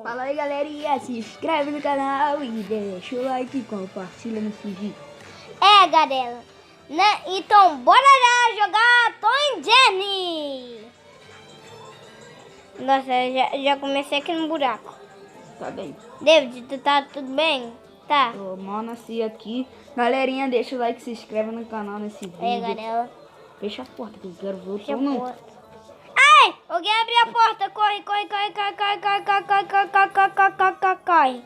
Fala aí, galerinha, se inscreve no canal e deixa o like e compartilha no vídeo. É, galera, né? Então, bora lá jogar Tom e Jerry. Nossa, já comecei aqui no buraco. Tá bem. David, tu tá tudo bem? Tá. Tô mal nasci aqui. Galerinha, deixa o like, se inscreve no canal nesse vídeo. É, galera. Fecha a porta que eu quero ver o Fecha a Tom. porta. Ai! Alguém abriu a porta. Corre, corre, corre, corre, corre, corre, corre, corre, corre, corre, corre, corre, corre, corre.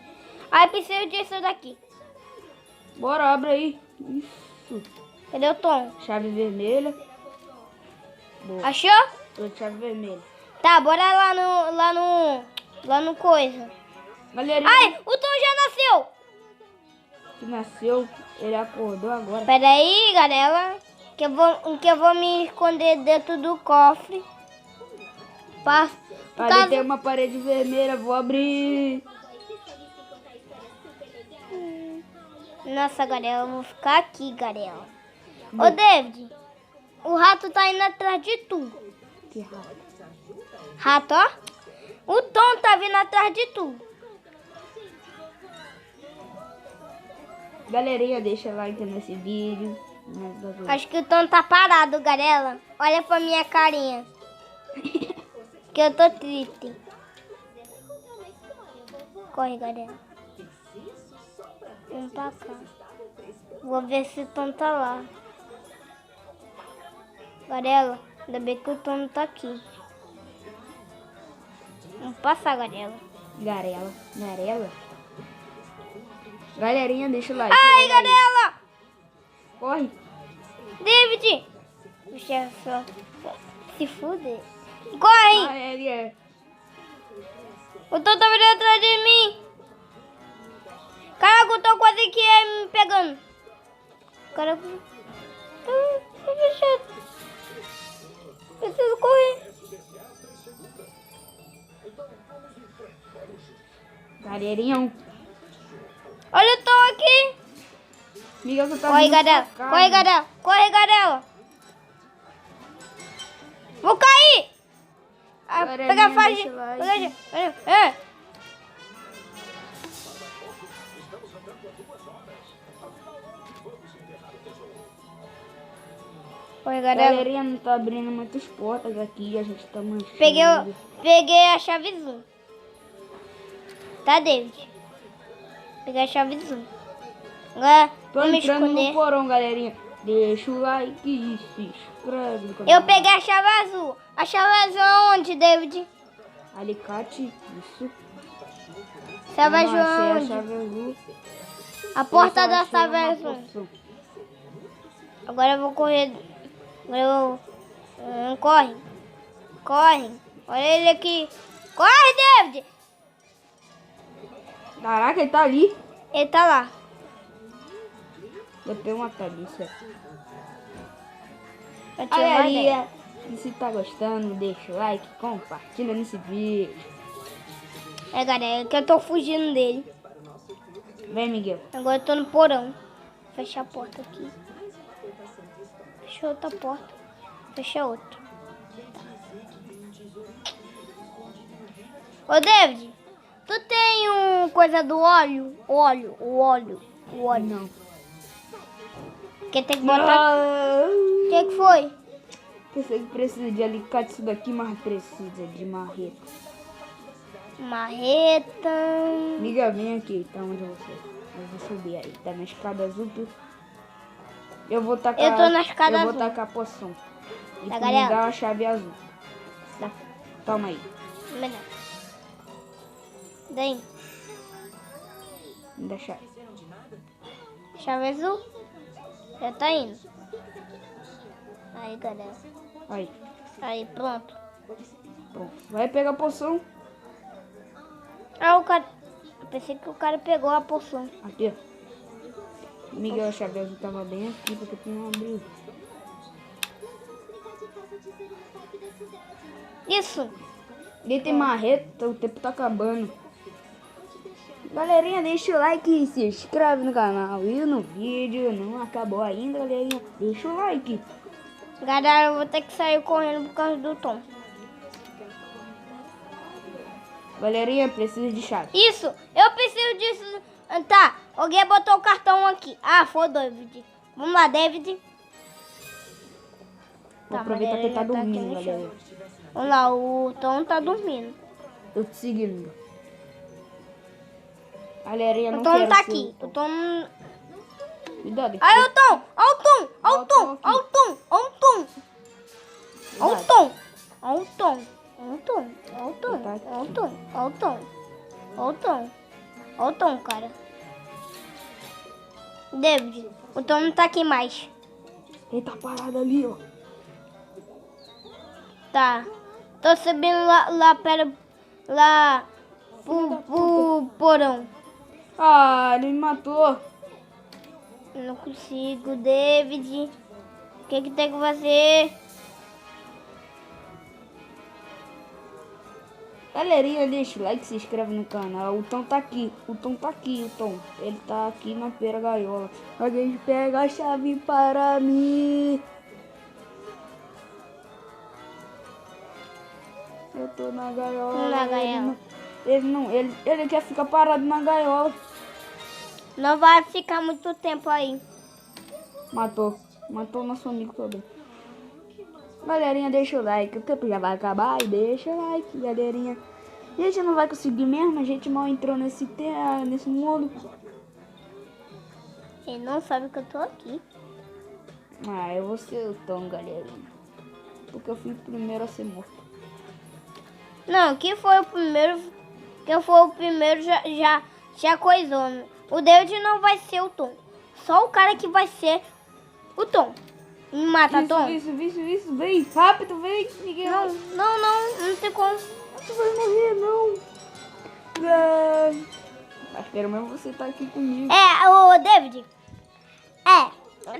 Ai, preciso disso daqui. Bora, abre aí. Isso. Cadê o Tom? Chave vermelha. Boa. Achou? Tô de chave vermelha. Tá, bora lá no coisa. Galerinha, Ai, o Tom já nasceu. que nasceu, ele acordou agora. Pera aí, galera, que eu vou me esconder dentro do cofre. Ali tem uma parede vermelha, vou abrir. Nossa, galera, eu vou ficar aqui, galera. Ô, David, o rato tá indo atrás de tu. Que rato. Rato, ó. O Tom tá vindo atrás de tu. Galerinha, deixa like nesse vídeo. Acho que o Tom tá parado, galera. Olha pra minha carinha. Que eu tô triste. Corre, galera. Vamos pra cá. Vou ver se o Tom tá lá. Galera, ainda bem que o Tom não tá aqui. Vamos passar, galera. Garela. Galerinha, deixa o like. Ai, galera! Corre. David! Puxa, só se fuder. Corre! Ah, ele é. O Tom tá vindo atrás de mim. Caraca, o Tom quase que é me pegando. Caraca. Preciso correr. Galerinha. Olha o Tom aqui. Miguel, você tá Corre, vindo pra galera. cá, Corre, né? galera. Corre, galera. Vou cair. Ah, Galerinha, pega a faixa. deixa o like. Corre, galera. Galerinha, não tá abrindo muitas portas aqui, a gente tá manchando. Peguei a chave azul. Tá, David? Peguei a chave azul. Agora Tô vou me entrando esconder. no porão, galerinha. Deixa o like e se inscreve no canal. Eu peguei a chave azul. A chave azul aonde, David? Alicate, isso. Chave Eu azul não achei a aonde? chave azul. A porta Eu só da achei chave uma azul. poção. Agora eu vou correr. Agora eu... corre. Corre. Olha ele aqui. Corre, David. Caraca, ele tá ali. Ele tá lá. Eu tenho uma delícia. Eu tinha uma ideia. Galerinha, se tá gostando, deixa o like, compartilha nesse vídeo. É, galera, que eu tô fugindo dele. Vem, Miguel. Agora eu tô no porão. Fecha a porta aqui. Fecha outra porta. Fecha outra. Ô, David, tu tem coisa do óleo? O óleo. Não. Que tem que botar... O que foi? Pensei que precisa de alicate isso daqui, mas precisa de marreta. Marreta. Miguel, vem aqui, tá onde você? Eu vou subir aí, tá na escada azul. Eu vou tacar. Eu tô na escada Eu azul. vou tacar a poção. E Tá, tu me galera? dá a chave azul. Tá. Toma aí. Melhor. Daí. Me dá a chave. Chave azul. Já tá indo. Aí, galera. Aí, Aí, pronto. pronto. Vai pegar a poção. Ah, o cara... Eu pensei que o cara pegou a poção. Aqui, ó. Miguel, a chave azul tava bem aqui, porque tu não abriu. Isso. Ali tem marreta, o tempo tá acabando. Galerinha, deixa o like e se inscreve no canal. E no vídeo não acabou ainda, galerinha. Deixa o like. Galera, eu vou ter que sair correndo por causa do Tom. Galerinha, preciso de chave. Isso, eu preciso disso. Tá, alguém botou o cartão aqui. Ah, foi o David. Vamos lá, David. Vou Tá, aproveitar que ele tá Maria já tá aqui dormindo, no galera. Vamos lá, o Tom tá dormindo. Tô te seguindo. Galerinha, não O Tom quero tá ser aqui. O Tom... Cuidado. Ai, o Tom! Ó o Tom! Ó o Tom! Ó o Tom! Ó o Tom! Ó o Tom! Ó o Tom! Ó o Tom! Ó o Tom! Ó o Tom! Ó o Tom! Ó o Tom! Ó o Tom, cara. David, o Tom não tá aqui mais. Ele tá parado ali, ó. Tá. Tô subindo lá pro porão. Ah, ele me matou. Eu não consigo, David. O que tem que fazer? Galerinha, deixa o like, se inscreve no canal. O Tom tá aqui. O Tom. Ele tá aqui na pera gaiola. Alguém pega a chave para mim. Eu tô na gaiola. Na gaiola. Ele quer ficar parado na gaiola. Não vai ficar muito tempo aí. Matou o nosso amigo todo. Galerinha, deixa o like. O tempo já vai acabar e deixa o like, galerinha. A gente não vai conseguir mesmo. A gente mal entrou nesse mundo. Ele não sabe que eu tô aqui. Ah, eu vou ser o Tom, galerinha. Porque eu fui o primeiro a ser morto. Não, quem foi o primeiro já coisou. O David não vai ser o Tom. Só o cara que vai ser o Tom. Me mata, Tom. Isso, vem, rápido, vem, Miguel. Não tem como. Tu vai morrer, não. Mas pelo menos você tá aqui comigo. O David.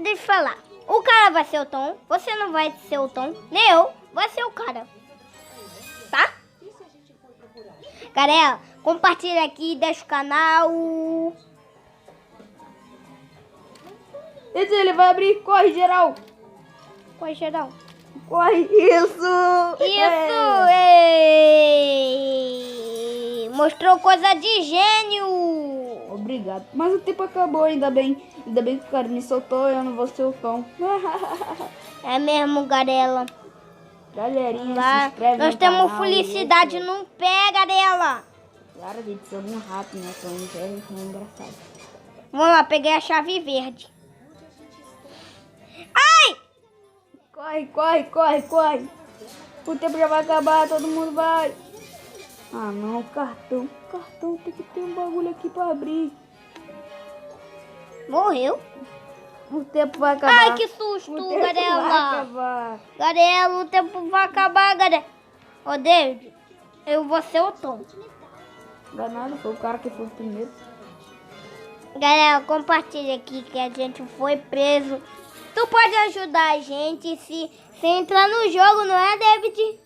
Deixa eu falar. O cara vai ser o Tom. Você não vai ser o Tom. Nem eu. Vai ser o cara. Tá? Galera, compartilha aqui, deixa o canal. Ele vai abrir, corre, geral. Corre, geral. Corre, isso. Ei! Mostrou coisa de gênio. Obrigado. Mas o tempo acabou, ainda bem que o cara me soltou, eu não vou ser o Tom. É mesmo, galera. Galerinha, Lá, se inscreve nós no temos canal, felicidade no pé, galera. Claro, gente, sou um rato, né? Sou um velho, é engraçado. Vamos lá, peguei a chave verde. Ai! Corre. O tempo já vai acabar, todo mundo vai. Ah, não, cartão, tem que ter um bagulho aqui pra abrir. Morreu? O tempo vai acabar. Ai, que susto, O tempo vai galera. acabar. Galera, o tempo vai acabar, galera. Ô, David, eu vou ser o Tom. Danado, foi o cara que foi o primeiro. Galera, compartilha aqui que a gente foi preso. Tu pode ajudar a gente se entrar no jogo, não é, David?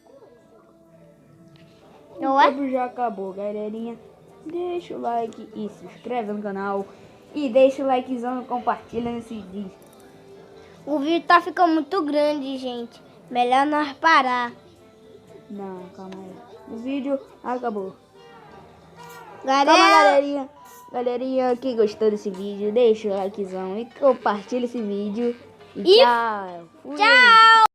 Não O é? tempo já acabou, galerinha. Deixa o like e se inscreve no canal. E deixa o likezão e compartilha nesse vídeo. O vídeo tá ficando muito grande, gente. Melhor nós parar. Não, calma aí. O vídeo acabou. Galera, Calma, galerinha. Galerinha, quem gostou desse vídeo, deixa o likezão e compartilha esse vídeo. E tchau. Fui. tchau!